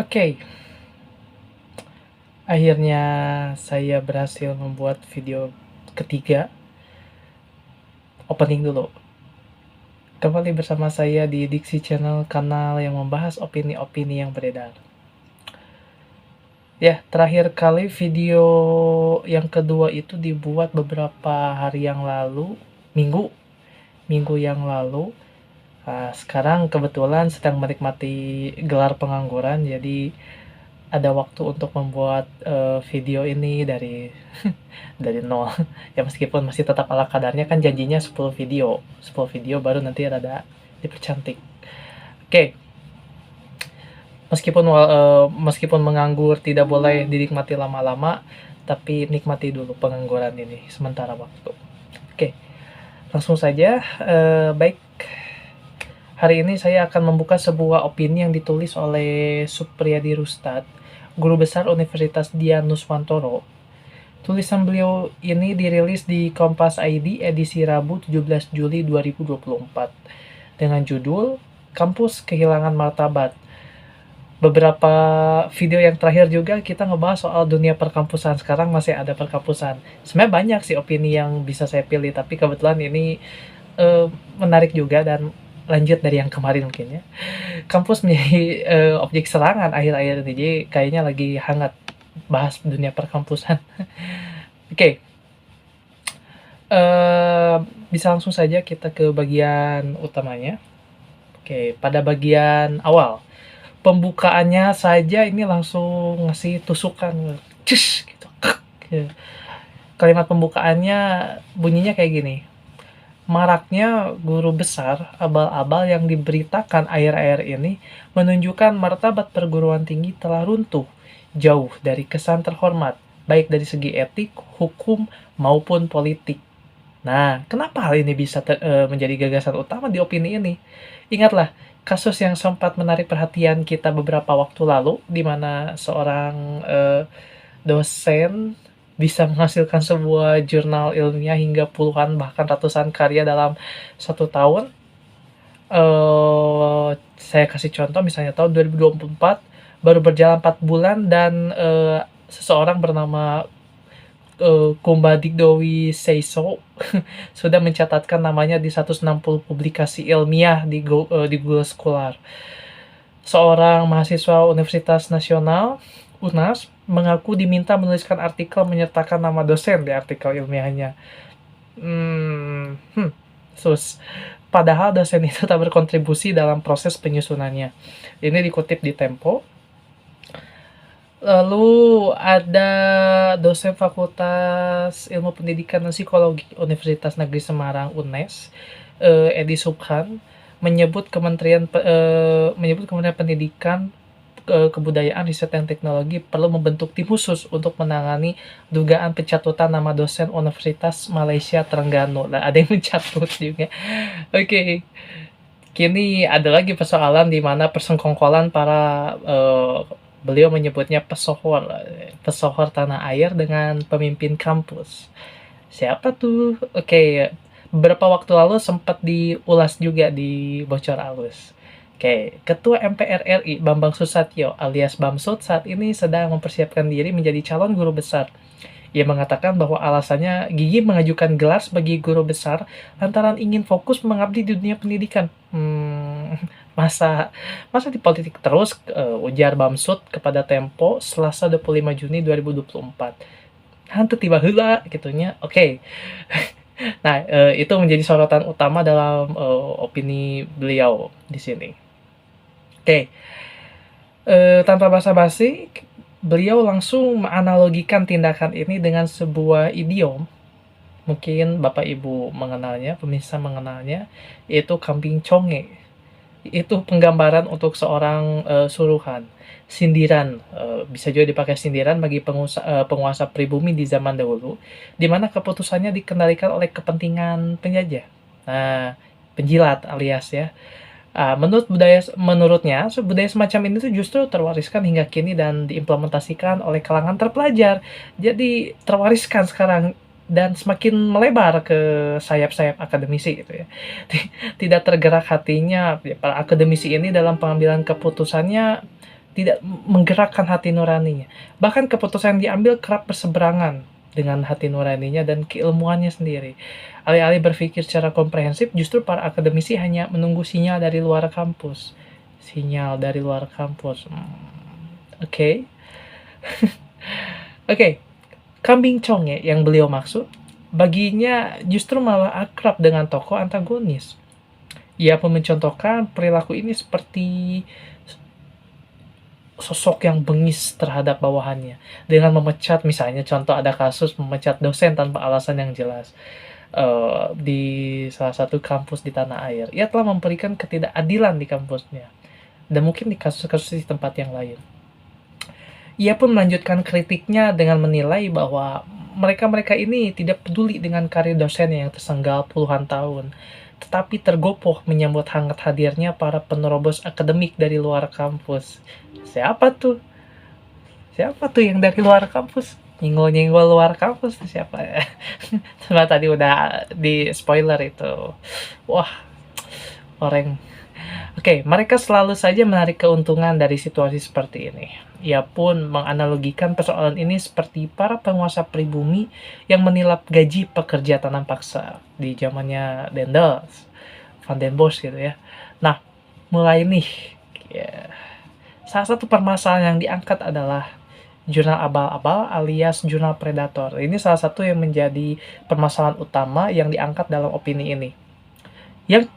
Oke, akhirnya saya berhasil membuat video ketiga. Opening dulu. Kembali bersama saya di Diksi Channel, kanal yang membahas opini-opini yang beredar. Ya, terakhir kali video yang kedua itu dibuat beberapa hari yang lalu, minggu yang lalu. Sekarang kebetulan sedang menikmati gelar pengangguran, jadi ada waktu untuk membuat video ini dari dari nol. Ya meskipun masih tetap ala kadarnya, kan janjinya 10 video baru nanti rada dipercantik. Oke, meskipun menganggur tidak boleh dinikmati lama-lama, tapi nikmati dulu pengangguran ini sementara waktu. Oke, langsung saja. Baik, hari ini saya akan membuka sebuah opini yang ditulis oleh Supriyadi Rustad, guru besar Universitas Dian Nuswantoro. Tulisan beliau ini dirilis di Kompas ID edisi Rabu 17 Juli 2024 dengan judul Kampus Kehilangan Martabat. Beberapa video yang terakhir juga kita ngebahas soal dunia perkampusan. Sekarang masih ada perkampusan. Sebenarnya banyak sih opini yang bisa saya pilih, tapi kebetulan ini menarik juga dan lanjut dari yang kemarin mungkin ya. Kampus menjadi objek serangan akhir-akhir ini, jadi kayaknya lagi hangat bahas dunia perkampusan. Oke, bisa langsung saja kita ke bagian utamanya. Oke, pada bagian awal, pembukaannya saja ini langsung ngasih tusukan, cus gitu. Kalimat pembukaannya bunyinya kayak gini. Maraknya guru besar abal-abal yang diberitakan akhir-akhir ini menunjukkan martabat perguruan tinggi telah runtuh, jauh dari kesan terhormat, baik dari segi etik, hukum, maupun politik. Nah, kenapa hal ini bisa menjadi gagasan utama di opini ini? Ingatlah, kasus yang sempat menarik perhatian kita beberapa waktu lalu, di mana seorang dosen bisa menghasilkan sebuah jurnal ilmiah hingga puluhan bahkan ratusan karya dalam 1 tahun. Saya kasih contoh, misalnya tahun 2024 baru berjalan 4 bulan dan seseorang bernama Kumbadikdowi Seiso sudah mencatatkan namanya di 160 publikasi ilmiah di Google Scholar. Seorang mahasiswa Universitas Nasional UNAS mengaku diminta menuliskan artikel menyertakan nama dosen di artikel ilmiahnya. Padahal dosen itu tak berkontribusi dalam proses penyusunannya. Ini dikutip di Tempo. Lalu ada dosen Fakultas Ilmu Pendidikan dan Psikologi Universitas Negeri Semarang UNES, Edi Subhan, menyebut Kementerian Pendidikan, Kebudayaan, Riset dan Teknologi perlu membentuk tim khusus untuk menangani dugaan pencatutan nama dosen Universitas Malaysia Terengganu. Nah, ada yang mencatut juga. Oke. Kini ada lagi persoalan di mana persengkongkolan para beliau menyebutnya pesohor tanah air dengan pemimpin kampus. Siapa tuh? Oke, beberapa waktu lalu sempat diulas juga di Bocor Alus. Oke, Ketua MPR RI Bambang Susatyo alias Bamsud saat ini sedang mempersiapkan diri menjadi calon guru besar. Ia mengatakan bahwa alasannya gigih mengajukan gelar sebagai guru besar lantaran ingin fokus mengabdi di dunia pendidikan. Masa di politik terus, ujar Bamsud kepada Tempo Selasa 25 Juni 2024. Hantu tiba heula gitunya. Oke. Nah, itu menjadi sorotan utama dalam opini beliau di sini. Oke. Tanpa basa-basi, beliau langsung menganalogikan tindakan ini dengan sebuah idiom. Mungkin Bapak Ibu mengenalnya, pemirsa mengenalnya, yaitu kambing conge. Itu penggambaran untuk seorang suruhan. Sindiran, bisa juga dipakai sindiran bagi penguasa pribumi di zaman dahulu, di mana keputusannya dikendalikan oleh kepentingan penjajah. Nah, penjilat alias ya. Menurutnya, budaya semacam ini tuh justru terwariskan hingga kini dan diimplementasikan oleh kalangan terpelajar. Jadi terwariskan sekarang dan semakin melebar ke sayap-sayap akademisi gitu ya. Tidak tergerak hatinya para akademisi ini dalam pengambilan keputusannya tidak menggerakkan hati nuraninya. Bahkan keputusan yang diambil kerap berseberangan dengan hati nuraninya dan keilmuannya sendiri. Alih-alih berpikir secara komprehensif, justru para akademisi hanya menunggu sinyal dari luar kampus. Sinyal dari luar kampus. Oke. Oke, Kambing Chong ya, yang beliau maksud, baginya justru malah akrab dengan tokoh antagonis. Ia pun mencontohkan perilaku ini seperti sosok yang bengis terhadap bawahannya dengan memecat, misalnya contoh ada kasus memecat dosen tanpa alasan yang jelas di salah satu kampus di tanah air. Ia telah memberikan ketidakadilan di kampusnya dan mungkin di kasus-kasus di tempat yang lain. Ia pun melanjutkan kritiknya dengan menilai bahwa mereka-mereka ini tidak peduli dengan karir dosen yang tersenggal puluhan tahun, tetapi tergopoh menyambut hangat hadirnya para penerobos akademik dari luar kampus. Siapa tuh? Siapa tuh yang dari luar kampus? Nyenggol-nyenggol luar kampus tuh siapa ya? Cuma tadi udah di spoiler itu. Wah, orang. Oke, mereka selalu saja menarik keuntungan dari situasi seperti ini. Ia pun menganalogikan persoalan ini seperti para penguasa pribumi yang menilap gaji pekerja tanam paksa di zamannya Dendels, Van den Bosch gitu ya. Nah, mulai nih, ya, salah satu permasalahan yang diangkat adalah jurnal abal-abal alias jurnal predator. Ini salah satu yang menjadi permasalahan utama yang diangkat dalam opini ini. Yang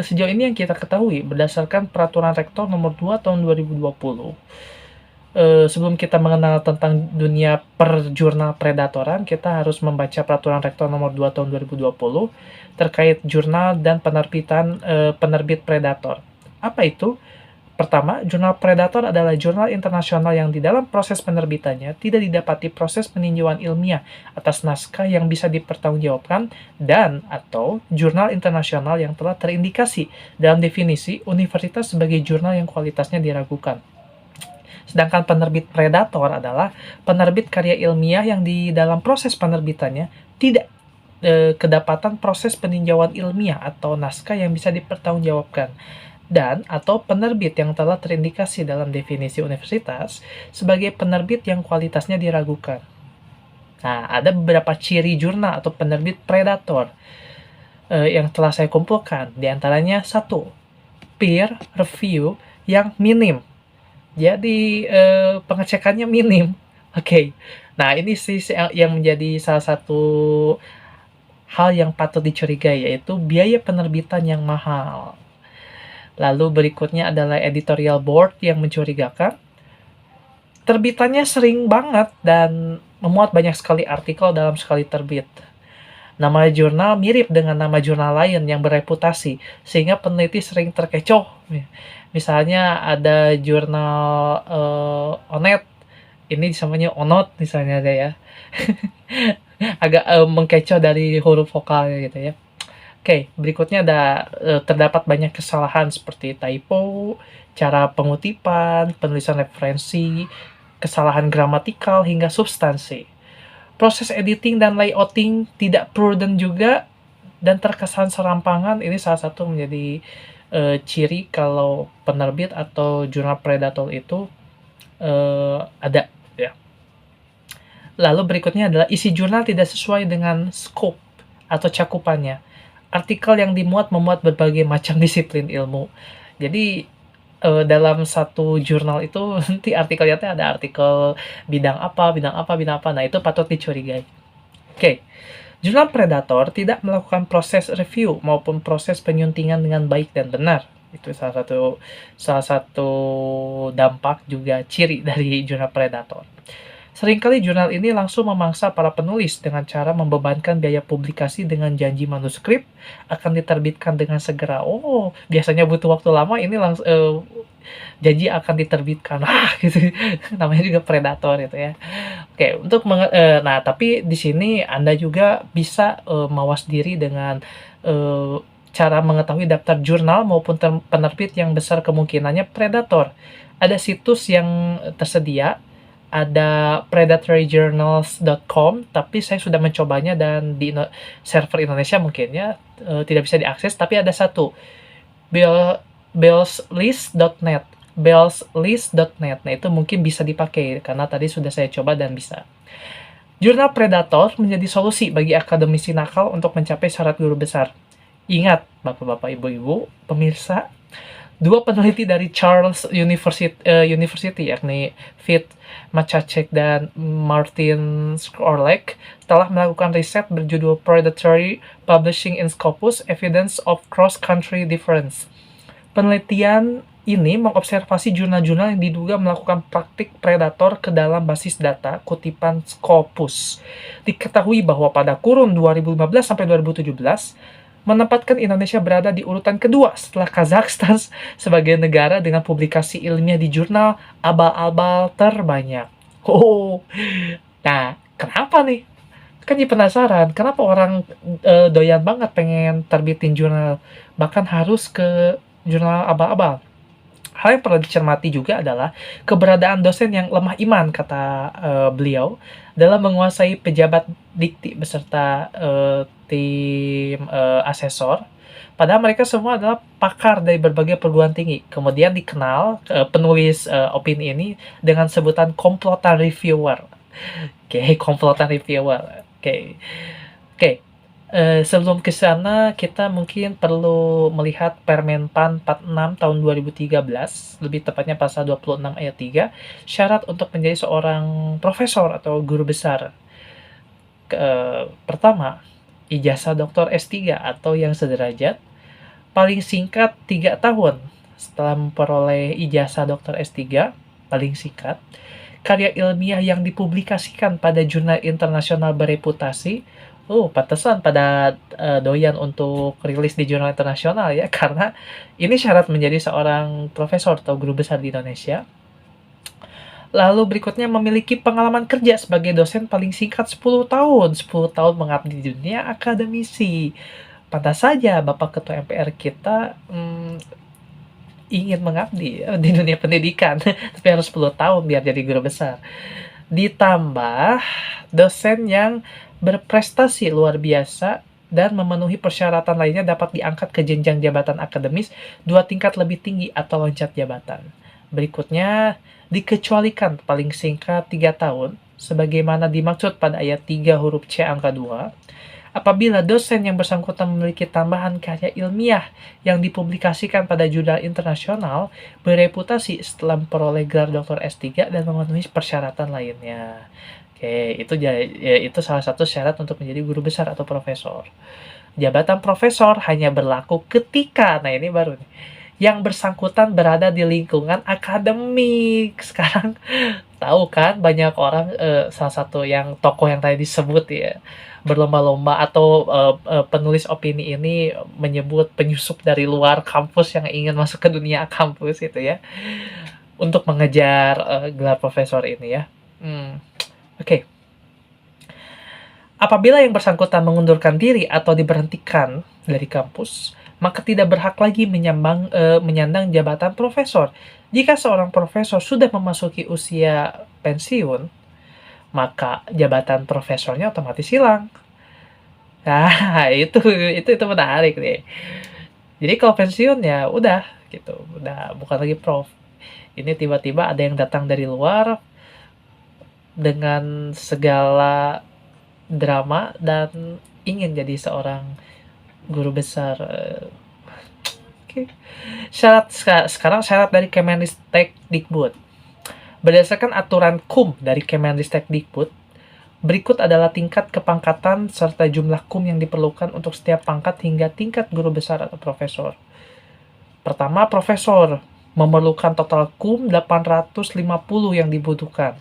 sejauh ini yang kita ketahui berdasarkan peraturan rektor nomor 2 tahun 2020. Sebelum kita mengenal tentang dunia perjurnal predatoran, kita harus membaca peraturan rektor nomor 2 tahun 2020 terkait jurnal dan penerbitan penerbit predator. Apa itu? Pertama, jurnal predator adalah jurnal internasional yang di dalam proses penerbitannya tidak didapati proses peninjauan ilmiah atas naskah yang bisa dipertanggungjawabkan dan atau jurnal internasional yang telah terindikasi dalam definisi universitas sebagai jurnal yang kualitasnya diragukan. Sedangkan penerbit predator adalah penerbit karya ilmiah yang di dalam proses penerbitannya tidak kedapatan proses peninjauan ilmiah atau naskah yang bisa dipertanggungjawabkan dan atau penerbit yang telah terindikasi dalam definisi universitas sebagai penerbit yang kualitasnya diragukan. Nah, ada beberapa ciri jurnal atau penerbit predator yang telah saya kumpulkan. Di antaranya satu, peer review yang minim. Jadi pengecekannya minim. Oke. Nah, ini sih yang menjadi salah satu hal yang patut dicurigai, yaitu biaya penerbitan yang mahal. Lalu berikutnya adalah editorial board yang mencurigakan. Terbitannya sering banget dan memuat banyak sekali artikel dalam sekali terbit. Nama jurnal mirip dengan nama jurnal lain yang bereputasi, sehingga peneliti sering terkecoh. Misalnya ada jurnal Onet, ini namanya Onot misalnya ada ya. Agak mengkecoh dari huruf vokalnya gitu ya. Oke, berikutnya ada terdapat banyak kesalahan seperti typo, cara pengutipan, penulisan referensi, kesalahan gramatikal hingga substansi. Proses editing dan layouting tidak prudent juga dan terkesan serampangan. Ini salah satu menjadi ciri kalau penerbit atau jurnal predator itu ada ya. Lalu berikutnya adalah isi jurnal tidak sesuai dengan scope atau cakupannya. Artikel yang dimuat memuat berbagai macam disiplin ilmu. Jadi dalam satu jurnal itu nanti artikelnya ada artikel bidang apa. Nah, itu patut dicurigai. Oke. Jurnal predator tidak melakukan proses review maupun proses penyuntingan dengan baik dan benar. Itu salah satu dampak juga ciri dari jurnal predator. Seringkali jurnal ini langsung memangsa para penulis dengan cara membebankan biaya publikasi dengan janji manuskrip akan diterbitkan dengan segera. Oh, biasanya butuh waktu lama, ini langsung janji akan diterbitkan. Gitu. Namanya juga predator itu ya. Oke, nah tapi di sini Anda juga bisa mawas diri dengan cara mengetahui daftar jurnal maupun penerbit yang besar kemungkinannya predator. Ada situs yang tersedia, ada predatoryjournals.com, tapi saya sudah mencobanya dan di server Indonesia mungkin ya tidak bisa diakses, tapi ada satu, belslist.net. bellslist.net. Nah, itu mungkin bisa dipakai karena tadi sudah saya coba dan bisa. Jurnal Predator menjadi solusi bagi akademisi nakal untuk mencapai syarat guru besar. Ingat, Bapak-bapak, Ibu-ibu, pemirsa, dua peneliti dari Charles University yakni Fit Macacek dan Martin Skorlek telah melakukan riset berjudul Predatory Publishing in Scopus: Evidence of Cross-Country Difference. Penelitian ini mengobservasi jurnal-jurnal yang diduga melakukan praktik predator ke dalam basis data kutipan Scopus. Diketahui bahwa pada kurun 2015 sampai 2017, menempatkan Indonesia berada di urutan kedua setelah Kazakhstan sebagai negara dengan publikasi ilmiah di jurnal abal-abal terbanyak. Oh, nah kenapa nih? Kan jadi penasaran, kenapa orang doyan banget pengen terbitin jurnal, bahkan harus ke jurnal abal-abal. Hal yang perlu dicermati juga adalah keberadaan dosen yang lemah iman, kata beliau, dalam menguasai pejabat dikti beserta tim asesor. Padahal mereka semua adalah pakar dari berbagai perguruan tinggi. Kemudian dikenal penulis opini ini dengan sebutan komplotan reviewer. Oke, komplotan reviewer. Oke. Oke. Sebelum ke sana, kita mungkin perlu melihat Permen-PAN 46 tahun 2013, lebih tepatnya pasal 26 ayat 3, syarat untuk menjadi seorang profesor atau guru besar. Pertama, ijazah doktor S3 atau yang sederajat, paling singkat 3 tahun setelah memperoleh ijazah doktor S3, paling singkat, karya ilmiah yang dipublikasikan pada jurnal internasional bereputasi. Pantesan pada doyan untuk rilis di jurnal internasional ya, karena ini syarat menjadi seorang profesor atau guru besar di Indonesia. Lalu berikutnya memiliki pengalaman kerja sebagai dosen paling singkat 10 tahun. 10 tahun mengabdi di dunia akademisi. Pantas saja Bapak Ketua MPR kita ingin mengabdi di dunia pendidikan, tapi harus 10 tahun biar jadi guru besar. Ditambah dosen yang berprestasi luar biasa dan memenuhi persyaratan lainnya dapat diangkat ke jenjang jabatan akademis 2 tingkat lebih tinggi atau loncat jabatan. Berikutnya, dikecualikan paling singkat 3 tahun, sebagaimana dimaksud pada ayat 3 huruf C angka 2, apabila dosen yang bersangkutan memiliki tambahan karya ilmiah yang dipublikasikan pada jurnal internasional bereputasi setelah memperoleh gelar Dr. S3 dan memenuhi persyaratan lainnya. Oke, itu salah satu syarat untuk menjadi guru besar atau profesor. Jabatan profesor hanya berlaku ketika, nah ini baru nih, yang bersangkutan berada di lingkungan akademik. Sekarang tahu kan banyak orang, salah satu yang tokoh yang tadi disebut ya, berlomba-lomba atau penulis opini ini menyebut penyusup dari luar kampus yang ingin masuk ke dunia kampus itu ya, untuk mengejar gelar profesor ini ya. Oke. Apabila yang bersangkutan mengundurkan diri atau diberhentikan dari kampus, maka tidak berhak lagi menyandang jabatan profesor. Jika seorang profesor sudah memasuki usia pensiun, maka jabatan profesornya otomatis hilang. Nah, itu menarik nih. Jadi kalau pensiun ya udah gitu, udah bukan lagi prof. Ini tiba-tiba ada yang datang dari luar dengan segala drama dan ingin jadi seorang guru besar. Oke. Sekarang syarat dari Kemendikbud. Berdasarkan aturan KUM dari Kemendikbud, berikut adalah tingkat kepangkatan serta jumlah KUM yang diperlukan untuk setiap pangkat hingga tingkat guru besar atau profesor. Pertama, profesor memerlukan total KUM 850 yang dibutuhkan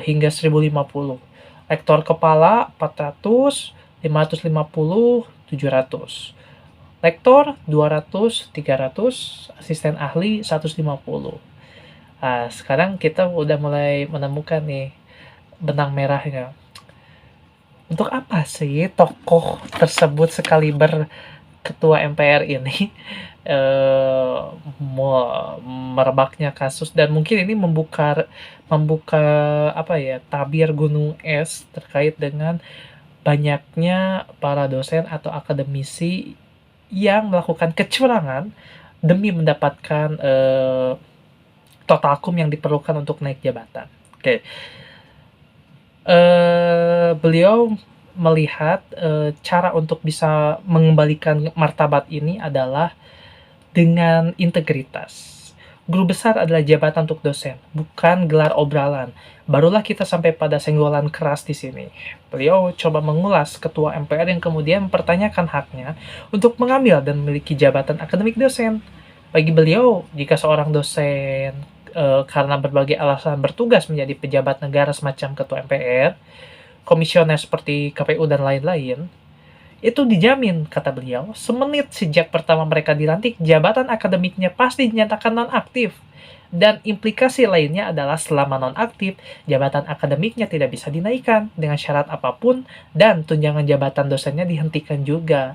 hingga 1050. Lektor kepala 400, 550, 700. Lektor 200, 300, asisten ahli 150. Nah, sekarang kita udah mulai menemukan nih benang merahnya. Untuk apa sih tokoh tersebut sekaliber ketua MPR ini merebaknya kasus, dan mungkin ini membuka apa ya, tabir gunung es terkait dengan banyaknya para dosen atau akademisi yang melakukan kecurangan demi mendapatkan totalkum yang diperlukan untuk naik jabatan. Oke. Beliau melihat cara untuk bisa mengembalikan martabat ini adalah dengan integritas. Guru besar adalah jabatan untuk dosen, bukan gelar obrolan. Barulah kita sampai pada senggolan keras di sini. Beliau coba mengulas ketua MPR yang kemudian mempertanyakan haknya untuk mengambil dan memiliki jabatan akademik dosen. Bagi beliau, jika seorang dosen karena berbagai alasan bertugas menjadi pejabat negara semacam ketua MPR, komisioner seperti KPU dan lain-lain, itu dijamin, kata beliau, semenit sejak pertama mereka dilantik, jabatan akademiknya pasti dinyatakan nonaktif. Dan implikasi lainnya adalah selama nonaktif, jabatan akademiknya tidak bisa dinaikkan dengan syarat apapun, dan tunjangan jabatan dosennya dihentikan juga.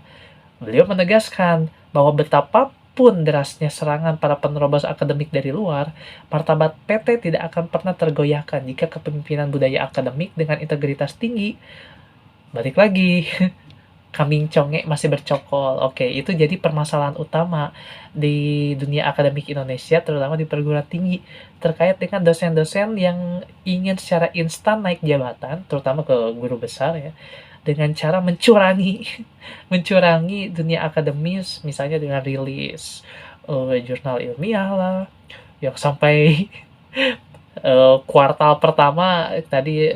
Beliau menegaskan bahwa betapapun derasnya serangan para penerobos akademik dari luar, martabat PT tidak akan pernah tergoyahkan jika kepemimpinan budaya akademik dengan integritas tinggi. Balik lagi, kambing conge masih bercokol. Oke, itu jadi permasalahan utama di dunia akademik Indonesia, terutama di perguruan tinggi, terkait dengan dosen-dosen yang ingin secara instan naik jabatan, terutama ke guru besar ya, dengan cara mencurangi mencurangi dunia akademis, misalnya dengan rilis jurnal ilmiah lah, yang sampai kuartal pertama tadi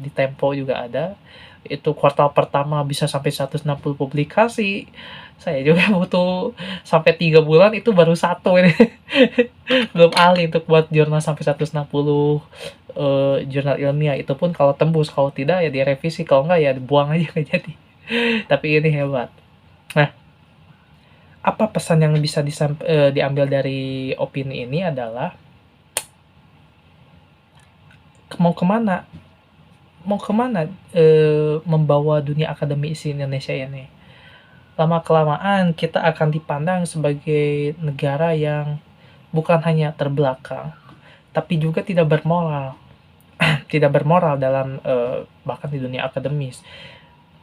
di Tempo juga ada, itu kuartal pertama bisa sampai 160 publikasi. Saya juga butuh sampai 3 bulan, itu baru satu ini. Belum ahli untuk buat jurnal sampai 160 jurnal ilmiah. Itu pun kalau tembus, kalau tidak ya direvisi, kalau enggak ya dibuang aja nggak jadi. Tapi ini hebat. Nah, apa pesan yang bisa diambil dari opini ini adalah mau kemana membawa dunia akademisi Indonesia ini. Lama-kelamaan kita akan dipandang sebagai negara yang bukan hanya terbelakang, tapi juga tidak bermoral. Tidak bermoral dalam bahkan di dunia akademis.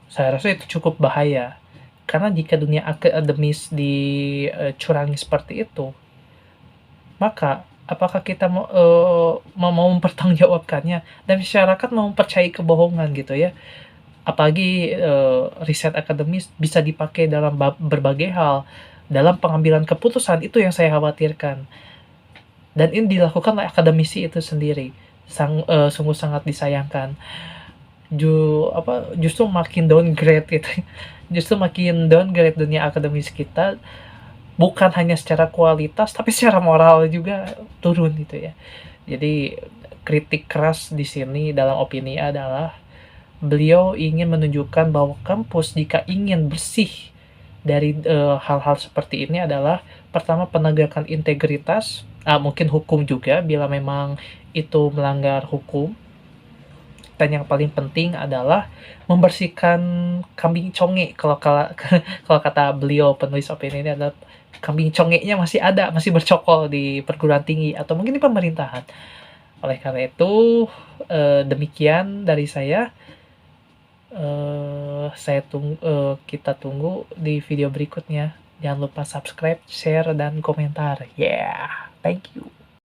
Saya rasa itu cukup bahaya. Karena jika dunia akademis dicurangi seperti itu, maka apakah kita mau mempertanggungjawabkannya, dan masyarakat mau mempercayai kebohongan gitu ya. Apalagi riset akademis bisa dipakai dalam berbagai hal, dalam pengambilan keputusan, itu yang saya khawatirkan. Dan ini dilakukan oleh akademisi itu sendiri. Sungguh sangat disayangkan. Justru makin downgrade gitu. Justru makin downgrade dunia akademis kita, bukan hanya secara kualitas tapi secara moral juga turun gitu ya. Jadi kritik keras di sini dalam opini adalah beliau ingin menunjukkan bahwa kampus jika ingin bersih dari hal-hal seperti ini adalah pertama penegakan integritas, mungkin hukum juga bila memang itu melanggar hukum, dan yang paling penting adalah membersihkan kambing conge. Kalau kata beliau penulis opini ini adalah kambing congenya masih ada, masih bercokol di perguruan tinggi atau mungkin di pemerintahan. Oleh karena itu demikian dari saya. Kita tunggu di video berikutnya. Jangan lupa subscribe, share, dan komentar. Yeah, thank you.